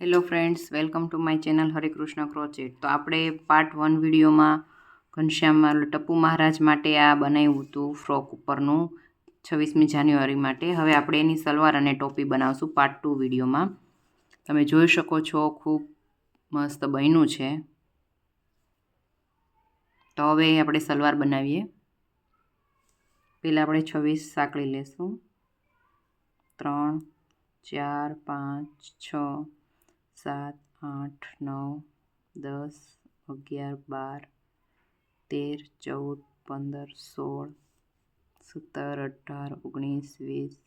Hello friends, welcome to my channel Harikrishna crochet. તો આપણે part 1 વિડીયોમાં ઘનશ્યામ ટપ્પુ મહારાજ માટે આ બનાવ્યું હતું ફ્રોક ઉપરનું 26મી જાન્યુઆરી માટે. હવે આપણે એની સલવાર અને ટોપી બનાવશું પાર્ટ 2 વિડીયોમાં. તમે જોઈ શકો છો, ખૂબ મસ્ત બન્યું છે. તો હવે આપણે સલવાર બનાવીએ. પહેલાં આપણે 26 સાંકળી લેશું. 3 4 5 6 7 8 9 10 11 12 13 14 15 16 17 18 19 20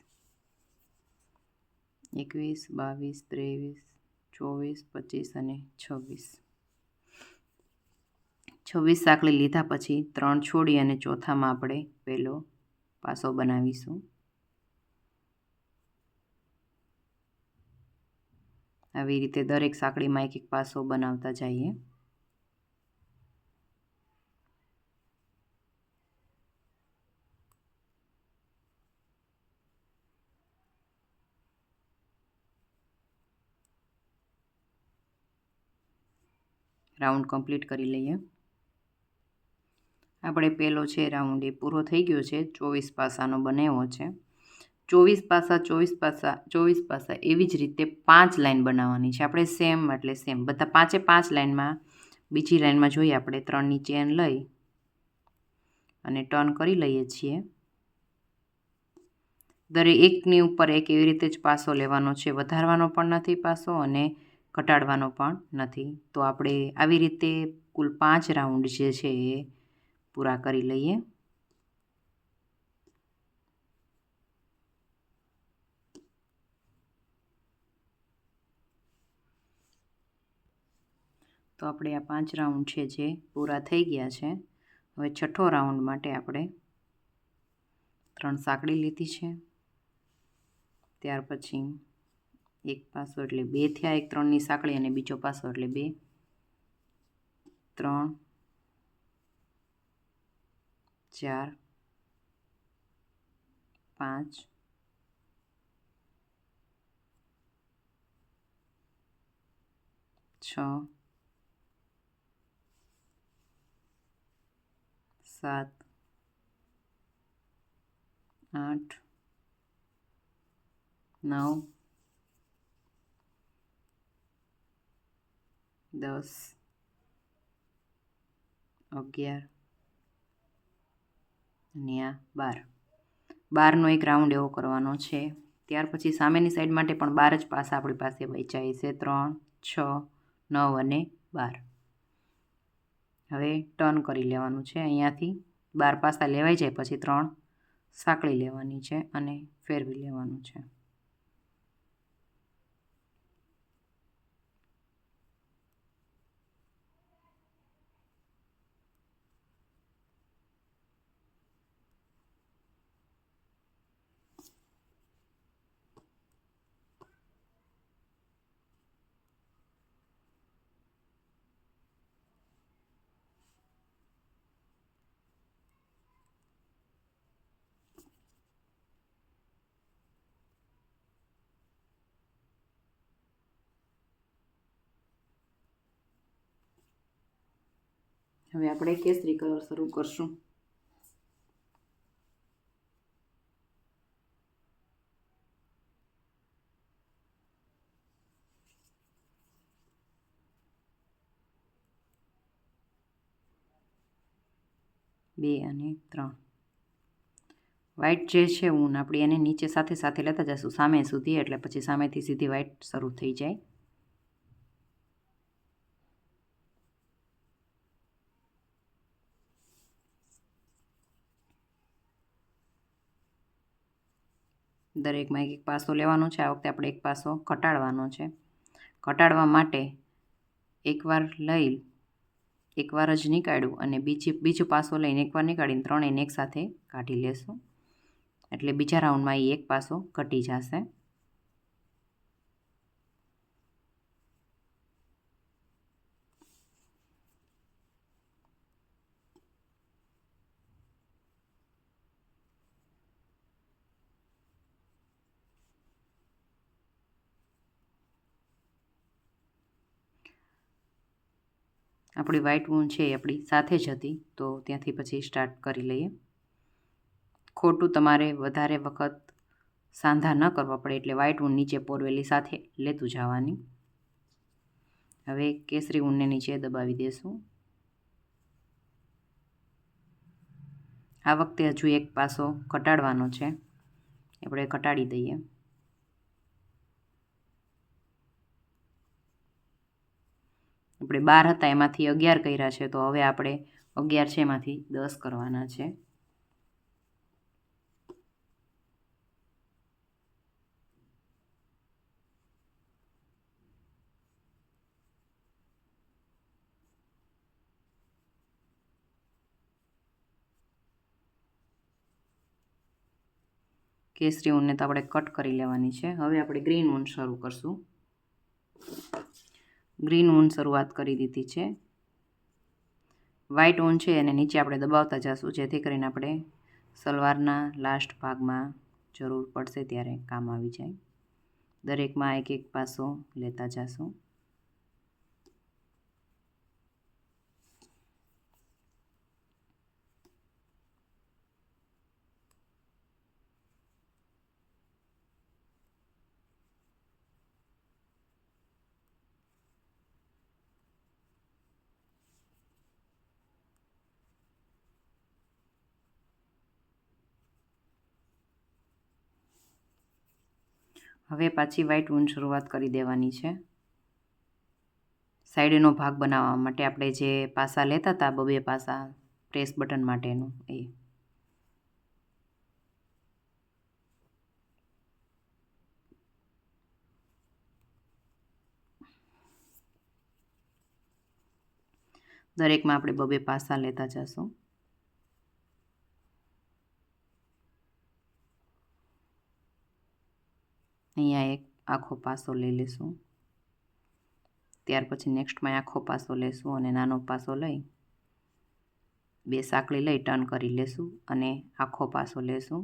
21 22 23 24 25 અને 26. 26 સાંકળી લીધા પછી 3 છોડી અને ચોથામાં આપણે પહેલો પાસો બનાવીશું. આવી રીતે દરેક સાંકળીમાં એક એક પાસો બનાવતા જઈએ. રાઉન્ડ કમ્પ્લીટ કરી લઈએ. આપણે પહેલો છે રાઉન્ડ એ પૂરો થઈ ગયો છે. 24 પાસાનો બનાવ્યો છે. 24 પાસા એવી જ રીતે 5 લાઈન બનાવવાની છે આપણે. સેમ એટલે સેમ બધા 5 લાઈનમાં. બીજી લાઈનમાં જોઈએ આપણે 3ની ચેન લઈ અને ટર્ન કરી લઈએ છીએ. દરેક એકની ઉપર એક એવી રીતે જ પાસો લેવાનો છે. વધારવાનો પણ નથી પાસો અને ઘટાડવાનો પણ નથી. તો આપણે આવી રીતે કુલ 5 રાઉન્ડ જે છે એ પૂરા કરી લઈએ. તો આપણે આ 5 રાઉન્ડ છે જે પૂરા થઈ ગયા છે. હવે છઠ્ઠો રાઉન્ડ માટે આપણે 3 સાંકળી લીધી છે. ત્યાર પછી એક પાસો એટલે 2 થયા. એક 3ની સાંકળી અને બીજો પાસો એટલે 2 3 4 5 6 7 8 9 10 11 અને આ 12. 12નો એક રાઉન્ડ એવો કરવાનો છે. ત્યાર પછી સામેની સાઈડ માટે પણ 12 જ પાસા આપણી પાસે બચ્યા છે. 3 6 9 અને 12. હવે ટર્ન કરી લેવાનું છે. અહીંયાથી 12 પાસા લેવાઈ જાય પછી 3 સાંકળી લેવાની છે અને ફેરવી લેવાનું છે. હવે આપણે કેસરી કલર શરૂ કરશું. બે અને 3 વ્હાઈટ જે છે ઊન આપણે એને નીચે સાથે સાથે લેતા જઈશું સામે સુધી, એટલે પછી સામેથી સીધી વ્હાઈટ શરૂ થઈ જાય. દરેકમાં એક પાસો લેવાનો છે. આ વખતે આપણે એક પાસો ઘટાડવાનો છે. ઘટાડવા માટે એકવાર જ નીકાળ્યું અને બીજો પાસો લઈને એકવાર નીકાળીને ત્રણેયને એકસાથે કાઢી લેશું. એટલે બીજા રાઉન્ડમાં એ એક પાસો ઘટી જશે. આપણી વ્હાઇટ ઊન છે એ આપણી સાથે જ હતી, તો ત્યાંથી પછી સ્ટાર્ટ કરી લઈએ. ખોટું તમારે વધારે વખત સાંધા ન કરવા પડે એટલે વ્હાઇટ ઊન નીચે પોરવેલી સાથે લેતું જવાની. હવે કેસરી ઊનને નીચે દબાવી દેશું. આ વખતે હજુ એક પાસો ઘટાડવાનો છે, આપણે ઘટાડી દઈએ. આપણે 12 હતા એમાંથી 11 કર્યા છે, તો હવે આપણે 11 છે એમાંથી 10 કરવાના છે. કેસરી ઊનને તો આપણે કટ કરી લેવાની છે. હવે આપણે ગ્રીન ઊન શરૂ કરશું. ગ્રીન ઊન શરૂઆત કરી દીધી છે. વ્હાઇટ ઊન છે અને નીચે આપણે દબાવતા જઈશું, જેથી કરીને આપણે સલવારના લાસ્ટ ભાગમાં જરૂર પડશે ત્યારે કામ આવી જાય. દરેકમાં એક એક પાસો લેતા જશું. હવે પાછી વ્હાઇટ ઊન શરૂઆત કરી દેવાની છે. સાઈડનો ભાગ બનાવવા માટે આપણે જે પાસા લેતા હતા, 2 પાસા પ્રેસ બટન માટેનું, એ દરેકમાં આપણે 2 પાસા લેતા જશું. અહીંયા એક આખો પાસો લઈ લેશું. ત્યાર પછી નેક્સ્ટમાં આખો પાસો લેશું અને નાનો પાસો લઈ 2 સાંકળી લઈ ટર્ન કરી લેશું અને આખો પાસો લેશું,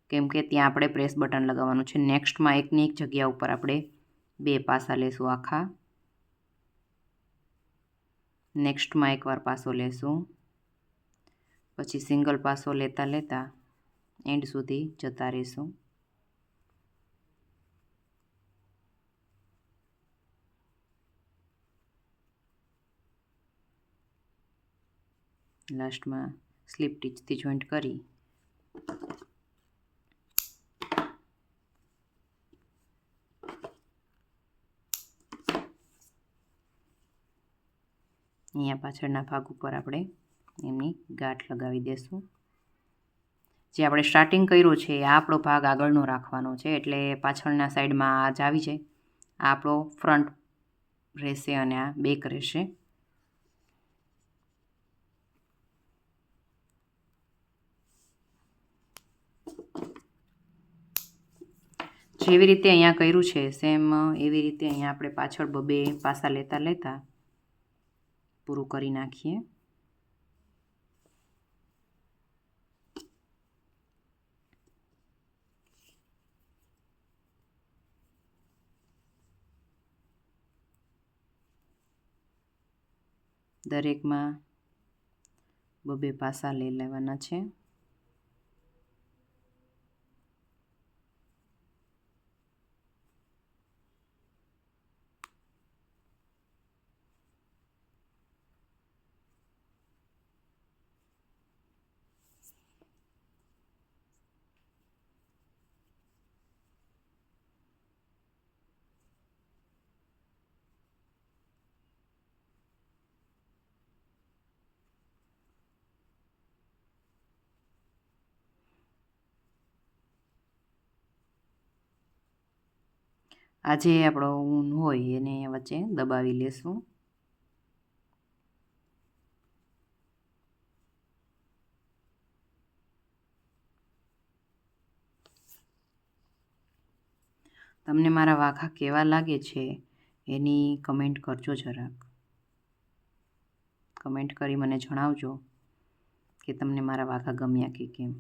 કેમ કે ત્યાં આપણે પ્રેસ બટન લગાવવાનું છે. નેક્સ્ટમાં એકની એક જગ્યા ઉપર આપણે 2 પાસા લેશું આખા. નેક્સ્ટમાં એકવાર પાસો લેશું, પછી સિંગલ પાસો લેતા લેતા એન્ડ સુધી જતા રહીશું. લાસ્ટમાં સ્લીપ ટીચથી જોઈન્ટ કરી અહીંયા પાછળના ભાગ ઉપર આપણે એમની ગાંઠ લગાવી દેશું. જે આપણે સ્ટાર્ટિંગ કર્યું છે આ આપણો ભાગ આગળનો રાખવાનો છે, એટલે પાછળના સાઈડમાં આ જ આવી જાય. આ આપણો ફ્રન્ટ રહેશે અને આ બેક રહેશે. જેવી રીતે અહીંયા કર્યું છે સેમ એવી રીતે અહીંયા આપણે પાછળ 2 પાસા લેતા લેતા પૂરું કરી નાખીએ. દરેકમાં 2 પાસા લઈ લેવાના છે. આ જે આપણો ઊન હોય એને વચ્ચે દબાવી લેશું. તમને મારા વાઘા કેવા લાગે છે એની કમેન્ટ કરજો જરાક. કમેન્ટ કરી મને જણાવજો કે તમને મારા વાઘા ગમ્યા કે કેમ.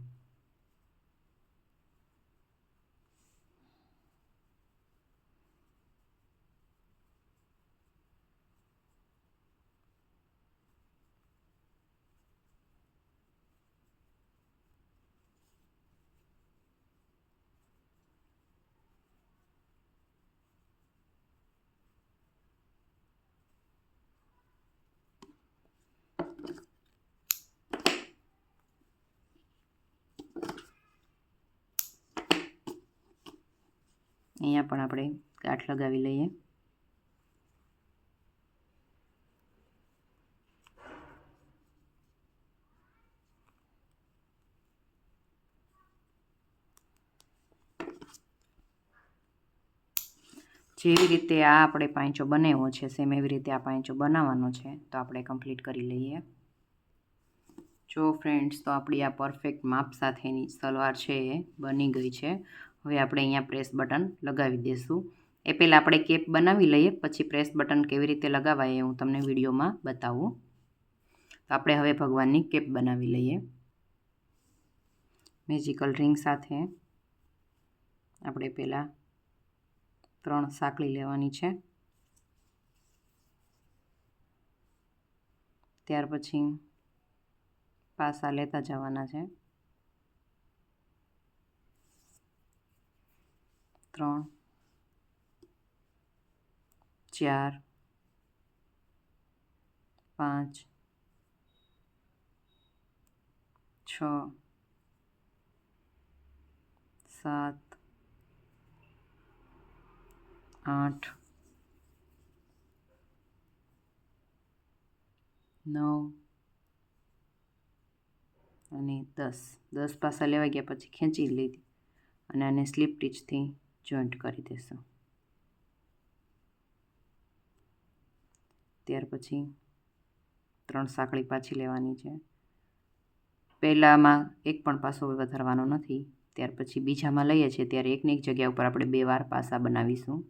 અહીંયા પણ આપણે ગાંઠ લગાવી લઈએ. જેવી રીતે આ આપણે પાંચો બનાવ્યો છે સેમ એવી રીતે આ પાંચો બનાવવાનો છે. તો આપણે કમ્પ્લીટ કરી લઈએ. જો ફ્રેન્ડ્સ, તો આપણી આ પરફેક્ટ માપ સાથેની સલવાર છે એ બની ગઈ છે. હવે આપણે અહીંયા પ્રેસ બટન લગાવી દઈશું. એ પહેલાં આપણે કેપ બનાવી લઈએ, પછી પ્રેસ બટન કેવી રીતે લગાવાય એ હું તમને વિડીયોમાં બતાવું. તો આપણે હવે ભગવાનની કેપ બનાવી લઈએ. મેજિકલ રિંગ સાથે આપણે પહેલાં 3 સાંકળી લેવાની છે. ત્યાર પછી પાસા લેતા જવાના છે. 3 4 5 6 7 8 9 અને 10 પાસા લેવા ગયા પછી ખેંચી લીધી અને આને સ્લીપ ટીચથી જોઈન્ટ કરી દેશું. ત્યાર પછી 3 સાંકળી પાછી લેવાની છે. પહેલામાં એક પણ પાસો વધારવાનો નથી. ત્યાર પછી બીજામાં લઈએ છીએ ત્યારે એકની એક જગ્યા ઉપર આપણે 2 વાર પાસા બનાવીશું.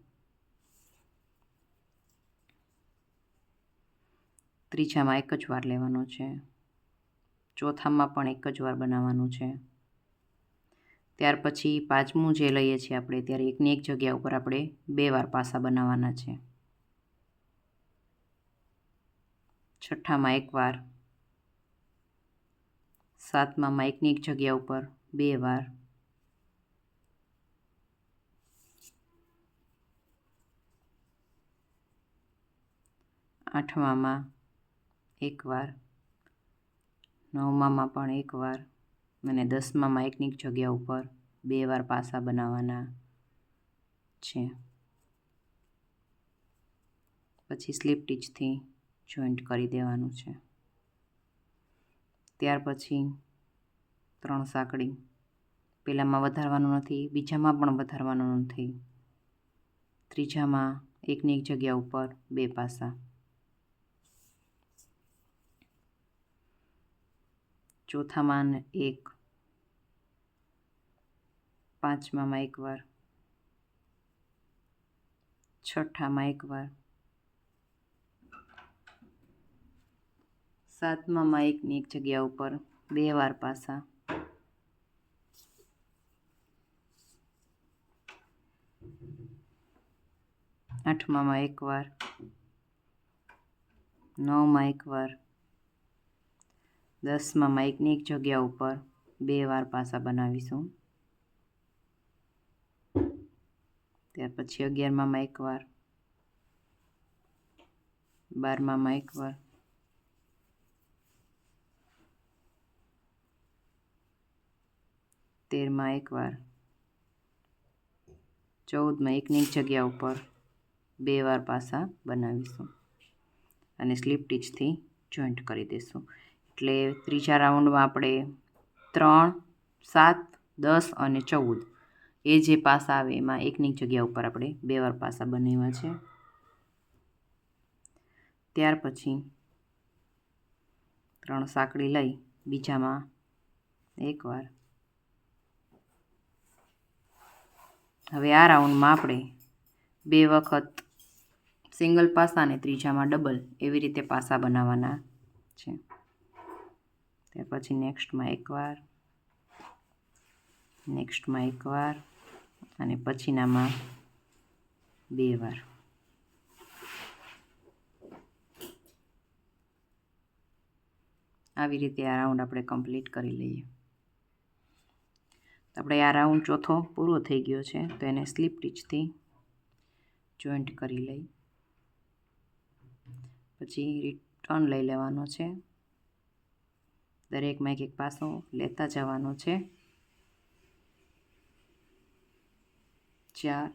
ત્રીજામાં એક જ વાર લેવાનો છે. ચોથામાં પણ એક જ વાર બનાવવાનું છે. ત્યાર પછી પાંચમું જે લઈએ છીએ આપણે ત્યારે એકની એક જગ્યા ઉપર આપણે 2 વાર પાસા બનાવવાના છે. છઠ્ઠામાં એક વાર, સાતમામાં એકની એક જગ્યા ઉપર 2 વાર, આઠમામાં એક વાર, નવમામાં પણ એક વાર અને 10મામાં એકની એક જગ્યા ઉપર 2 વાર પાસા બનાવવાના છે. પછી સ્લીપ ટીચથી જોઈન્ટ કરી દેવાનું છે. ત્યાર પછી 3 સાંકળી, પહેલામાં વધારવાનું નથી, બીજામાં પણ વધારવાનું નથી. ત્રીજામાં એકની એક જગ્યા ઉપર 2 પાસા, ચોથામાં 1, પાંચમામાં એક વાર, છઠ્ઠામાં એક વાર, સાતમામાં એકની એક જગ્યા ઉપર 2 વાર પાસા, આઠમામાં એક વાર, નવમાં એક વાર, 10મામાં એકની એક જગ્યા ઉપર 2 વાર પાસા બનાવીશું. ત્યાર પછી 11મામાં એક વાર, 12મામાં એક વાર, 13માં એક વાર, 14માં એકની એક જગ્યા ઉપર 2 વાર પાસા બનાવીશું અને સ્લીપ ટીચથી જોઈન્ટ કરી દઈશું. એટલે ત્રીજા રાઉન્ડમાં આપણે 3, 7, 10 અને 14 એ જે પાસા આવે એમાં એકની જગ્યા ઉપર આપણે 2 વાર પાસા બનાવ્યા છે. ત્યાર પછી 3 સાંકળી લઈ બીજામાં એક વાર. હવે આ રાઉન્ડમાં આપણે 2 વખત સિંગલ પાસા અને ત્રીજામાં ડબલ એવી રીતે પાસા બનાવવાના છે. ત્યાર પછી નેક્સ્ટમાં એક વાર, નેક્સ્ટમાં એક વાર અને પછીનામાં 2 વાર. આવી રીતે આ રાઉન્ડ આપણે કમ્પ્લીટ કરી લઈએ. આપણે આ રાઉન્ડ ચોથો પૂરો થઈ ગયો છે તો એને સ્લીપ ટીચથી જોઈન્ટ કરી લઈ. પછી રિટર્ન લઈ લેવાનો છે. દરેકમાં એક પાસો લેતા જવાનો છે. 4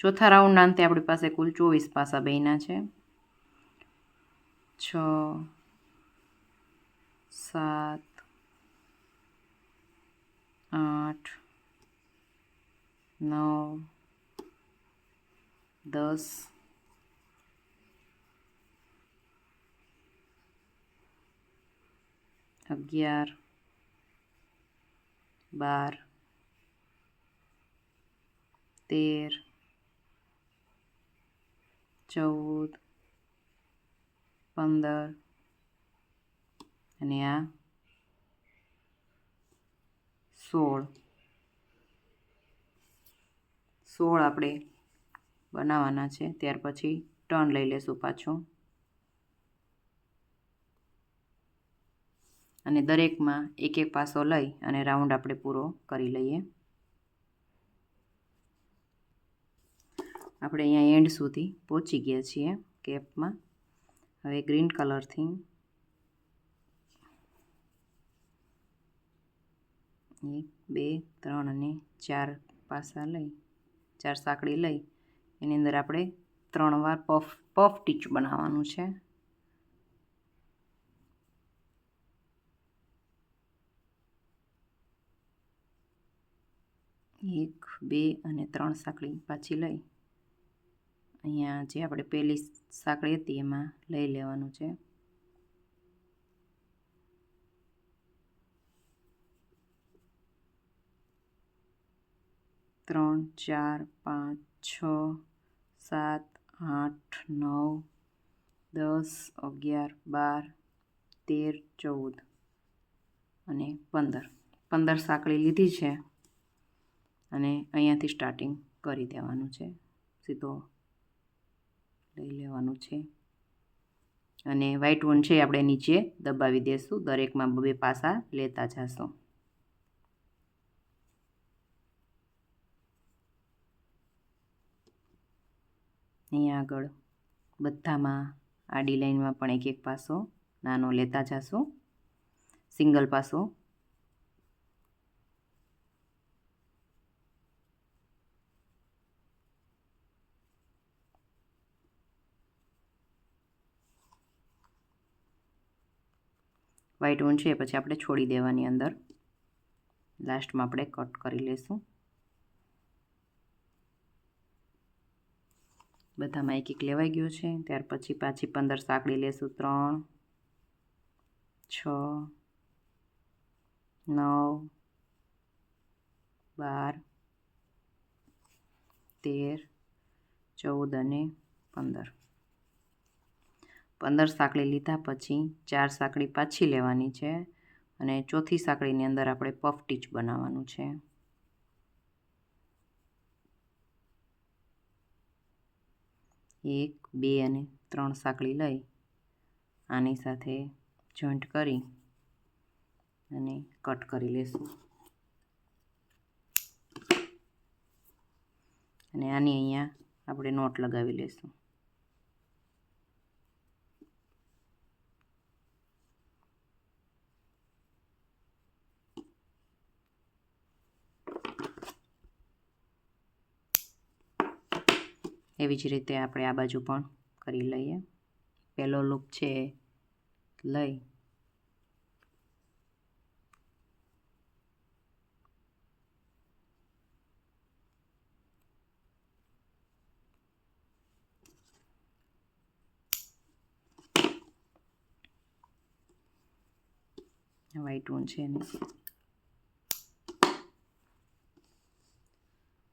ચોથા રાઉન્ડના અંતે આપણી પાસે કુલ 24 પાસા બન્યા છે. 6 7 8 9 10 11 12 13 14 15 અને આ 16 આપણે બનાવવાના છે. ત્યાર પછી ટર્ન લઈ લેશું પાછું અને દરેકમાં એક એક પાસો લઈ અને રાઉન્ડ આપણે પૂરો કરી લઈએ. આપણે અહીંયા એન્ડ સુધી પહોંચી ગયા છીએ કેપમાં. હવે ગ્રીન કલરથી 1 2 3 અને 4 પાસા લઈ 4 સાંકળી લઈ એની અંદર આપણે 3 વાર પફ ટીચ બનાવવાનું છે. 1 2 અને 3 સાંકળી પાછી લઈ અહીંયા જે આપણે પહેલી સાંકળી હતી એમાં લઈ લેવાનું છે. 3 4 5 6 7 8 9 10 11 12 13 14 અને 15 સાંકળી લીધી છે અને અહીંયાથી સ્ટાર્ટિંગ કરી દેવાનું છે. સીધો લઈ લેવાનું છે અને વ્હાઈટ વન છે આપણે નીચે દબાવી દેશું. દરેકમાં 2 પાસા લેતા જશું. અહીંયા આગળ બધામાં આડી લાઈનમાં પણ એક એક પાસો નાનો લેતા જશું. સિંગલ પાસો વ્હાઈટ ઊન છે પછી આપણે છોડી દેવાની અંદર. લાસ્ટમાં આપણે કટ કરી લેશું. બધામાં એક એક લેવાઈ ગયો છે. ત્યાર પછી પાછી 15 સાંકળી લેશું. 3 6 9 12 13 14 અને 15 સાંકળી લીધા પછી 4 સાંકળી પાછી લેવાની છે અને ચોથી સાંકળીની અંદર આપણે પફ ટીચ બનાવવાનું છે. એક 2 અને 3 સાંકળી લઈ આની સાથે જોઈન્ટ કરી અને કટ કરી લેશું અને આની અહીંયા આપણે નોટ લગાવી લેશું. એવી જ રીતે આપણે આ બાજુ પણ કરી લઈએ. પહેલો લૂપ છે લઈ વ્હાઈટ ઊન છે ને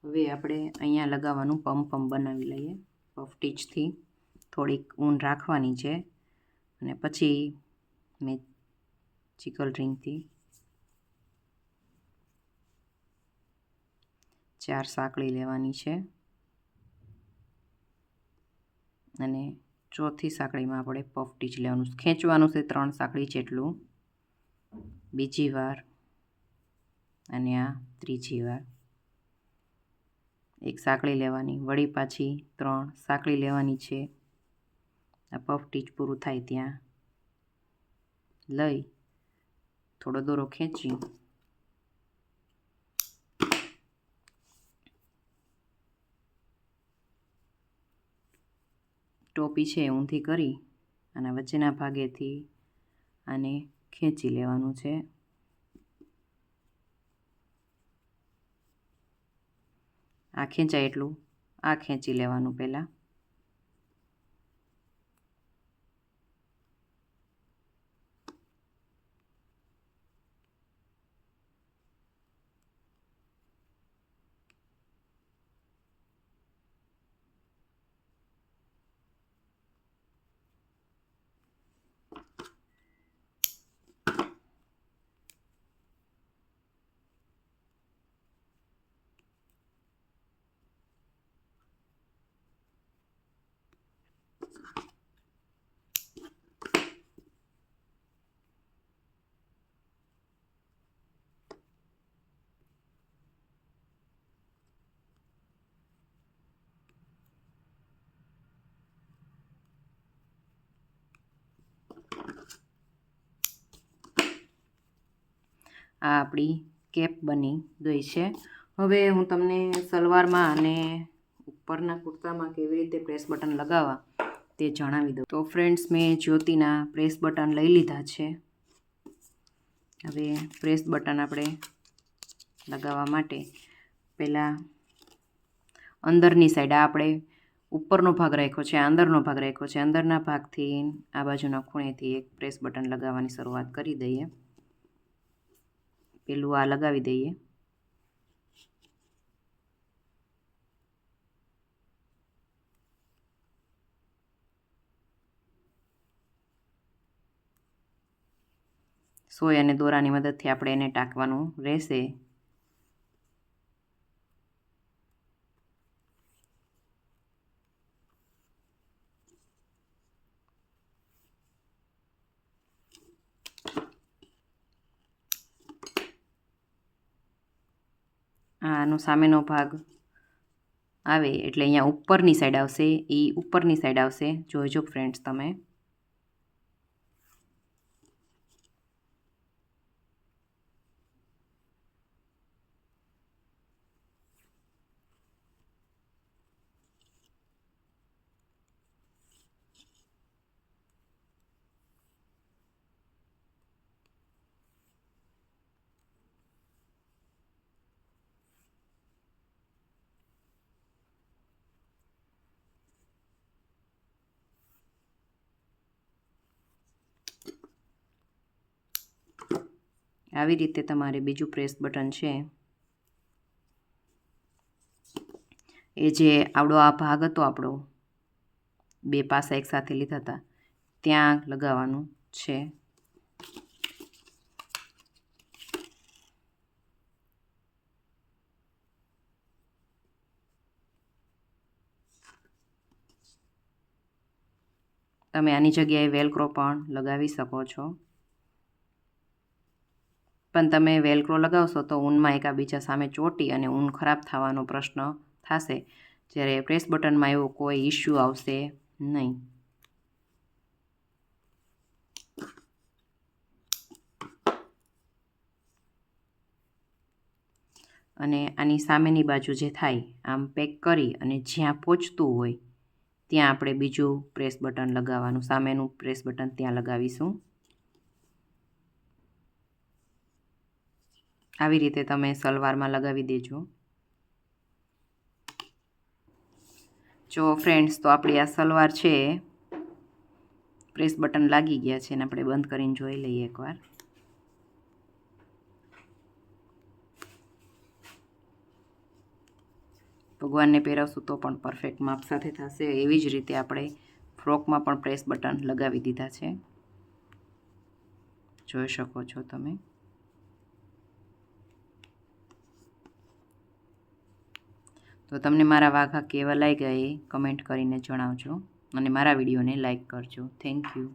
હવે આપણે અહીંયા લગાવવાનું પમ બનાવી લઈએ. પફ ટીચથી થોડીક ઊન રાખવાની છે અને પછી મેં ચિકલ રિંગથી 4 સાંકળી લેવાની છે અને ચોથી સાંકળીમાં આપણે પફ ટીચ લેવાનું ખેંચવાનું છે 3 સાંકળી જેટલું. બીજી વાર અને આ ત્રીજી વાર એક સાંકળી લેવાની. વળી પાછી 3 સાંકળી લેવાની છે. આ પફ ટીચ પૂરું થાય ત્યાં લઈ થોડો દોરો ખેંચી ટોપી છે ઊંધી કરી અને વચ્ચેના ભાગેથી આને ખેંચી લેવાનું છે. આ ખેંચાય એટલું આ ખેંચી લેવાનું પહેલાં. આ આપણી કેપ બની ગઈ છે. હવે હું તમને સલવારમાં અને ઉપરના કુર્તામાં કેવી રીતે પ્રેસ બટન લગાવવા તે જણાવી દઉં. તો ફ્રેન્ડ્સ, મેં જ્યોતિના પ્રેસ બટન લઈ લીધા છે. હવે પ્રેસ બટન આપણે લગાવવા માટે પહેલાં અંદરની સાઈડ આપણે ઉપરનો ભાગ રાખ્યો છે, અંદરનો ભાગ રાખ્યો છે. અંદરના ભાગથી આ બાજુના ખૂણેથી એક પ્રેસ બટન લગાવવાની શરૂઆત કરી દઈએ. પેલું આ લગાવી દઈએ. સોય અને દોરાની મદદથી આપણે એને ટાંકવાનું રહેશે. આનો સામેનો ભાગ આવે એટલે અહીંયા ઉપરની સાઈડ આવશે. એ ઉપરની સાઈડ આવશે. જોઈજો ફ્રેન્ડ્સ તમે. આવી રીતે તમારે બીજું પ્રેસ બટન છે એ જે આવડો આ ભાગ હતો આપણો, બે પાસા એકસાથે લીધા હતા, ત્યાં લગાવવાનું છે. તમે આની જગ્યાએ વેલક્રો પણ લગાવી શકો છો. પણ તમે વેલક્રો લગાવશો તો ઊનમાં એકાબીજા સામે ચોંટી અને ઊન ખરાબ થવાનો પ્રશ્ન થશે. જ્યારે પ્રેસ બટનમાં એવો કોઈ ઇસ્યુ આવશે નહીં. અને આની સામેની બાજુ જે થાય આમ પેક કરી અને જ્યાં પહોંચતું હોય ત્યાં આપણે બીજું પ્રેસ બટન લગાવવાનું, સામેનું પ્રેસ બટન ત્યાં લગાવીશું. આવી રીતે તમે સલવારમાં લગાવી દેજો. જો ફ્રેન્ડ્સ, તો આપણી આ સલવાર છે પ્રેસ બટન લાગી ગયા છે અને આપણે બંધ કરીને જોઈ લઈએ એકવાર. ભગવાનને પહેરાવશું તો પણ પરફેક્ટ માપ સાથે થશે. એવી જ રીતે આપણે ફ્રોકમાં પણ પ્રેસ બટન લગાવી દીધા છે, જોઈ શકો છો તમે. તો તમને મારા વાઘા કેવા લાગ્યા એ કમેન્ટ કરીને જણાવજો અને મારા વિડીયોને લાઈક કરજો. Thank you.